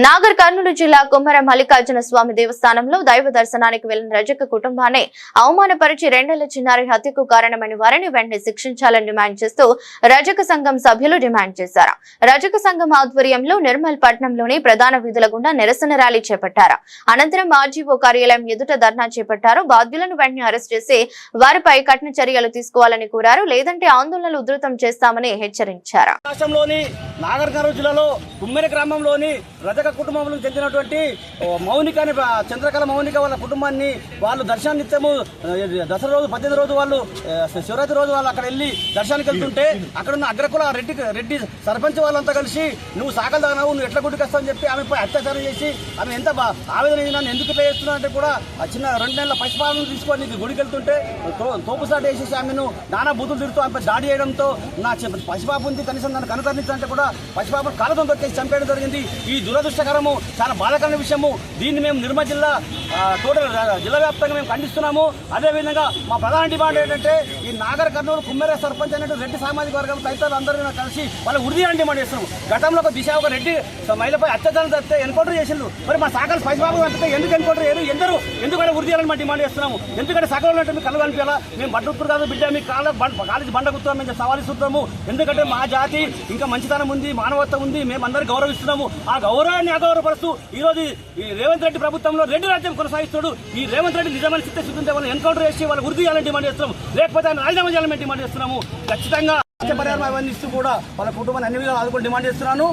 నాగర్ కర్నూలు జిల్లా కుమ్మర మల్లికార్జున స్వామి దేవస్థానంలో దైవ దర్శనానికి వెళ్లిన రజక కుటుంబాన్ని అవమానపరిచి 2 ఏళ్ల చిన్నారి హత్యకు కారణమైన వారిని వెంటనే శిక్షించాలని డిమాండ్ చేస్తూ రజక సంఘం సభ్యులు డిమాండ్ చేశారు. రజక సంఘం ఆధ్వర్యంలో నిర్మల్ పట్టణంలోని ప్రధాన వీధుల గుండా నిరసన ర్యాలీ చేపట్టారు. అనంతరం ఆర్జీఓ కార్యాలయం ఎదుట ధర్నా చేపట్టారు. బాధ్యులను వెంటనే అరెస్ట్ చేసి వారిపై కఠిన చర్యలు తీసుకోవాలని కోరారు. లేదంటే ఆందోళనలు ఉధృతం చేస్తామని హెచ్చరించారు. నాగర్ కర్నూలు జిల్లాలో కుమ్మెర గ్రామంలోని రజక కుటుంబంలో చెందినటువంటి మౌనిక అని చంద్రకళ మౌనిక వాళ్ళ కుటుంబాన్ని వాళ్ళు దర్శనానిత్యము దసరా రోజు 18 రోజు వాళ్ళు శివరాత్రి రోజు వాళ్ళు అక్కడ వెళ్ళి దర్శనానికి వెళ్తుంటే అక్కడ ఉన్న అగ్రకుల రెడ్డి సర్పంచ్ వాళ్ళంతా కలిసి నువ్వు సాకలు తాగినావు, నువ్వు ఎట్లా గుడికి వస్తావు అని చెప్పి ఆమెపై అత్యాచారం చేసి ఆమె ఎంత ఆవేదన నన్ను ఎందుకు ఇట్లా చేస్తున్నా అంటే కూడా చిన్న 2 నెలల పసిపాలను తీసుకొని గుడికి వెళ్తుంటే తోపుసాట వేసేసి ఆమెను నానా బూతులు తిరుగుతూ ఆమె దాడి చేయడంతో నా పసిపాపు ఉంది కనీసం నన్ను కనుకరించాలంటే కూడా పసిపాపను కాలతో తొక్కేసి చంపేయడం జరిగింది. ఈ దురదృష్టకరము, చాలా బాధాకరమైన విషయము. దీన్ని మేము నిర్మల్ జిల్లా టోటల్ జిల్లా వ్యాప్తంగా మేము ఖండిస్తున్నాము. అదేవిధంగా మా ప్రధాన డిమాండ్ ఏంటంటే ఈ నాగర్ కర్నూలు కుమ్మెర సర్పంచ్ అనేటువంటి రెడ్డి సామాజిక వర్గం తదితరులు అందరూ కలిసి వాళ్ళ ఉరిదీయాలని డిమాండ్ చేస్తున్నాము. గతంలో ఒక దిశ ఒక రెడ్డి మహిళపై అత్యాచారం జరిగితే ఎన్కౌంటర్ చేసిండు. మరి మా సాకలు పసిబాబు అంటే ఎందుకు ఎన్కౌంటర్ చేయరు, ఎందుకంటే ఉరిదీయాలని మేము డిమాండ్ చేస్తున్నాము. ఎందుకంటే సకలం అంటే మీకు కళ్ళు కనిపించాలా, మేము బట్టూరు కాదు బిడ్డ మీ కాలేజీ బండ గుర్తున్నాం, మేము సవాలిస్తున్నాము. ఎందుకంటే మా జాతి ఇంకా మంచితనం ఉంది, మానవత్వం ఉంది, మేము అందరూ గౌరవిస్తున్నాము. ఆ గౌరవాన్ని అగౌరవపరుస్తూ ఈ రోజు ఈ రేవంత్ రెడ్డి ప్రభుత్వంలో రెడ్డి రాజ్యం కొనసాగిస్తాడు. ఈ రేవంత్ రెడ్డి నిజమైన చిత్తశుద్ధి వాళ్ళని ఎన్కౌంటర్ చేసి వాళ్ళు వృద్ధి చేయాలని డిమాండ్ చేస్తున్నాము. లేకపోతే ఆయన రాజీనామా చేయాలని డిమాండ్ చేస్తున్నాము. ఖచ్చితంగా పరిహారం అవన్నీ ఇస్తూ కూడా వాళ్ళ కుటుంబాన్ని అన్ని విధాలు ఆదుకొని డిమాండ్ చేస్తున్నాను.